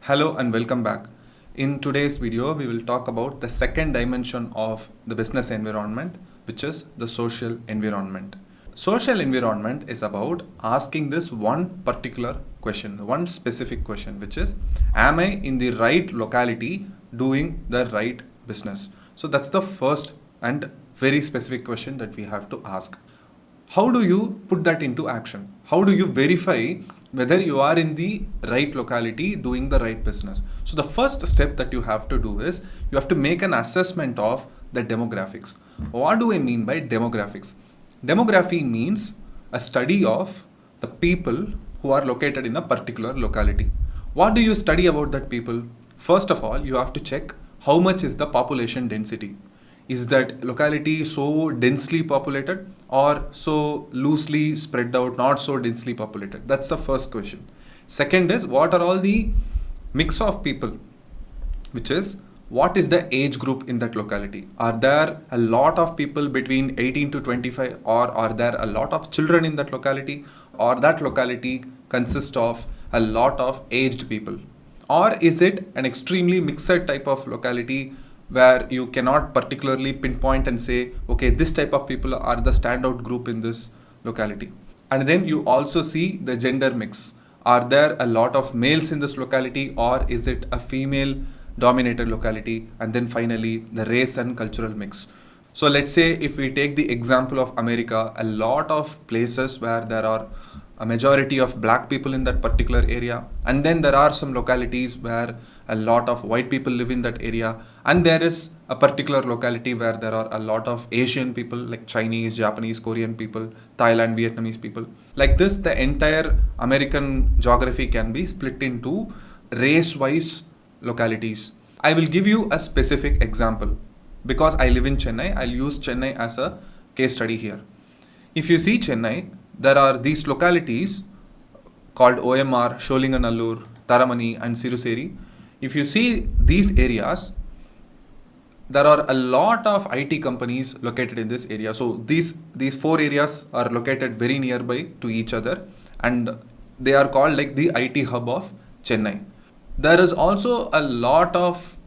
Hello and welcome back. In today's video, we will talk about the second dimension of the business environment, which is the social environment. Social environment is about asking this one particular question, one specific question, which is, am I in the right locality doing the right business? So that's the first and very specific question that we have to ask. How do you put that into action? How do you verify whether you are in the right locality doing the right business? So the first step that you have to do is you have to make an assessment of the demographics. What do I mean by demographics? Demography means a study of the people who are located in a particular locality. What do you study about that people? First of all, you have to check how much is the population density. Is that locality so densely populated or so loosely spread out, not so densely populated? That's the first question. Second is, what are all the mix of people, which is what is the age group in that locality? Are there a lot of people between 18 to 25, or are there a lot of children in that locality, or that locality consists of a lot of aged people? Or is it an extremely mixed type of locality where you cannot particularly pinpoint and say, okay, this type of people are the standout group in this locality? And then you also see the gender mix. Are there a lot of males in this locality, or is it a female dominated locality? And then finally, the race and cultural mix. So let's say if we take the example of America, a lot of places where there are a majority of black people in that particular area, and then there are some localities where a lot of white people live in that area, and there is a particular locality where there are a lot of Asian people like Chinese, Japanese, Korean people, Thailand, Vietnamese people. Like this, the entire American geography can be split into race-wise localities. I will give you a specific example. Because I live in Chennai, I'll use Chennai as a case study here. If you see Chennai, there are these localities called OMR, Sholinganallur, Taramani and Siruseri. If you see these areas, there are a lot of IT companies located in this area. So these four areas are located very nearby to each other, and they are called like the IT hub of Chennai. There is also a lot of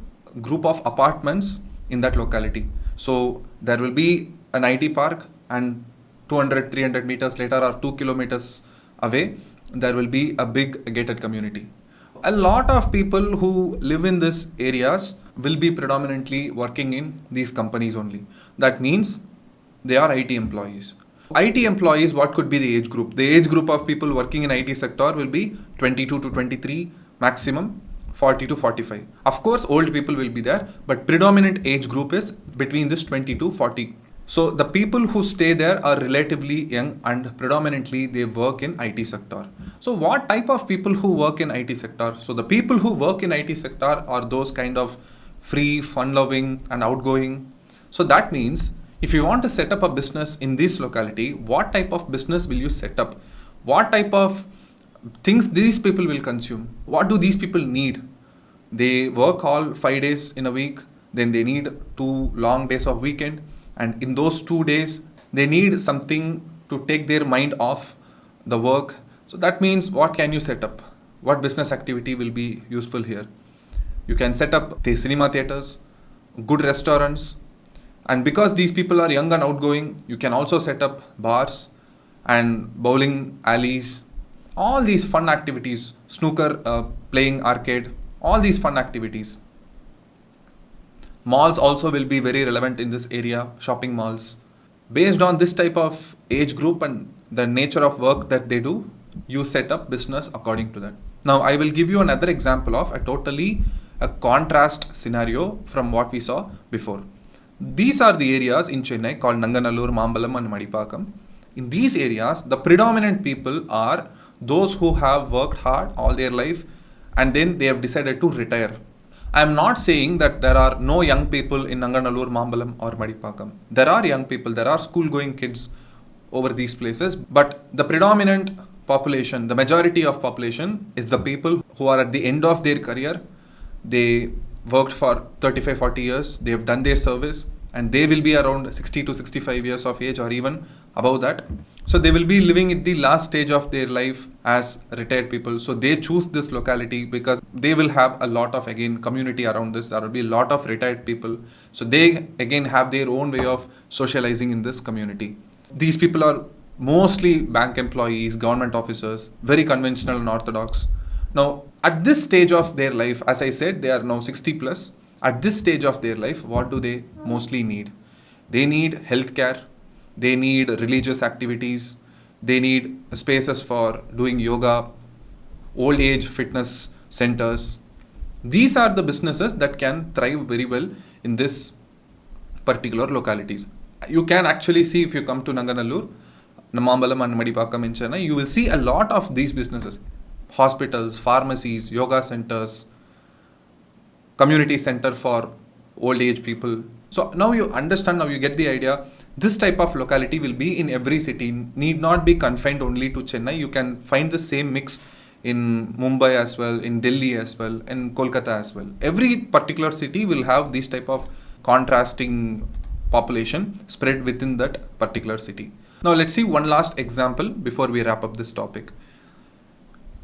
group of apartments in that locality. So there will be an IT park, and 200, 300 meters later or 2 kilometers away, there will be a big gated community. A lot of people who live in these areas will be predominantly working in these companies only. That means they are IT employees. IT employees, what could be the age group? The age group of people working in IT sector will be 22 to 23, maximum 40 to 45. Of course, old people will be there, but predominant age group is between this 20 to 40. So the people who stay there are relatively young, and predominantly they work in IT sector. So what type of people who work in IT sector? So the people who work in IT sector are those kind of free, fun-loving and outgoing. So that means if you want to set up a business in this locality, what type of business will you set up? What type of things these people will consume? What do these people need? They work all 5 days in a week, then they need 2 long days of weekend. And in those 2 days, they need something to take their mind off the work. So that means what can you set up? What business activity will be useful here? You can set up the cinema theaters, good restaurants. And because these people are young and outgoing, you can also set up bars and bowling alleys. All these fun activities, snooker, playing arcade, all these fun activities. Malls also will be very relevant in this area, shopping malls. Based on this type of age group and the nature of work that they do, you set up business according to that. Now, I will give you another example of a contrast scenario from what we saw before. These are the areas in Chennai called Nanganallur, Mambalam and Madipakam. In these areas, the predominant people are those who have worked hard all their life and then they have decided to retire. I am not saying that there are no young people in Nanganallur, Mambalam or Madipakam. There are young people, there are school-going kids over these places, but the predominant population, the majority of population is the people who are at the end of their career. They worked for 35, 40 years, they have done their service, and they will be around 60 to 65 years of age or even above that. So they will be living in the last stage of their life as retired people. So they choose this locality because they will have a lot of, again, community around this. There will be a lot of retired people. So they again have their own way of socializing in this community. These people are mostly bank employees, government officers, very conventional and orthodox. Now, at this stage of their life, as I said, they are now 60 plus. At this stage of their life, what do they mostly need? They need healthcare, they need religious activities, they need spaces for doing yoga, old age fitness centers. These are the businesses that can thrive very well in this particular localities. You can actually see, if you come to Nanganallur, Namambalam and Madipakam in Chennai, you will see a lot of these businesses. Hospitals, pharmacies, yoga centers, community center for old age people. So now you understand, now you get the idea. This type of locality will be in every city, need not be confined only to Chennai. You can find the same mix in Mumbai as well, in Delhi as well, in Kolkata as well. Every particular city will have this type of contrasting population spread within that particular city. Now let's see one last example before we wrap up this topic.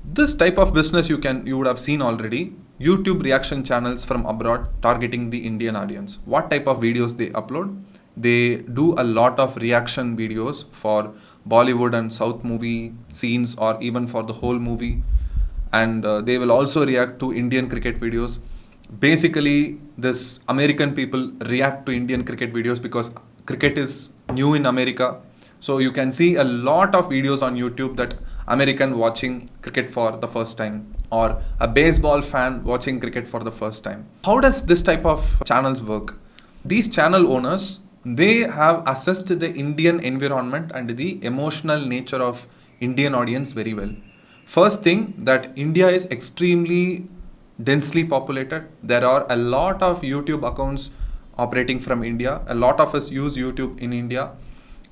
This type of business you would have seen already. YouTube reaction channels from abroad targeting the Indian audience. What type of videos they upload? They do a lot of reaction videos for Bollywood and South movie scenes, or even for the whole movie. And they will also react to Indian cricket videos. Basically, this American people react to Indian cricket videos because cricket is new in America. So you can see a lot of videos on YouTube that American watching cricket for the first time, or a baseball fan watching cricket for the first time. How does this type of channels work? These channel owners, they have assessed the Indian environment and the emotional nature of Indian audience very well. First thing, that India is extremely densely populated. There are a lot of YouTube accounts operating from India. A lot of us use YouTube in India.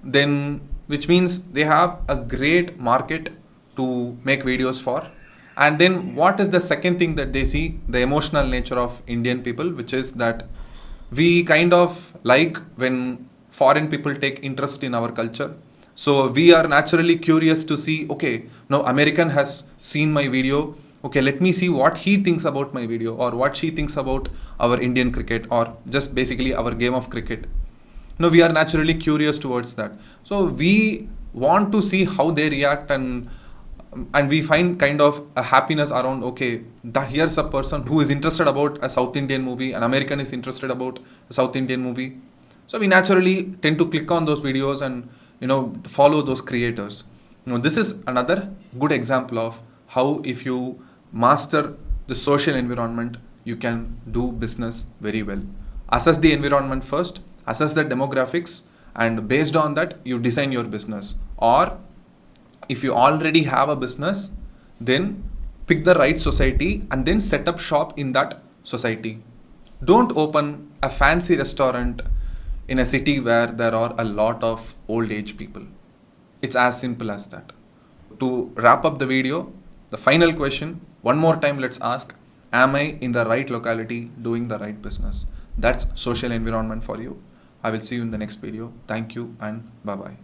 Then, which means they have a great market to make videos for. And then what is the second thing that they see? The emotional nature of Indian people, which is that we kind of like when foreign people take interest in our culture. So we are naturally curious to see, okay, now American has seen my video. Okay, let me see what he thinks about my video, or what she thinks about our Indian cricket, or just basically our game of cricket. No, we are naturally curious towards that. So we want to see how they react, and we find kind of a happiness around, okay, that here's a person who is interested about a South Indian movie, an American is interested about a South Indian movie. So we naturally tend to click on those videos and follow those creators. This is another good example of how, if you master the social environment, you can do business very well. Assess the environment first, assess the demographics, and based on that you design your business. Or if you already have a business, then pick the right society and then set up shop in that society. Don't open a fancy restaurant in a city where there are a lot of old age people. It's as simple as that. To wrap up the video, the final question, one more time let's ask, am I in the right locality doing the right business? That's social environment for you. I will see you in the next video. Thank you and bye-bye.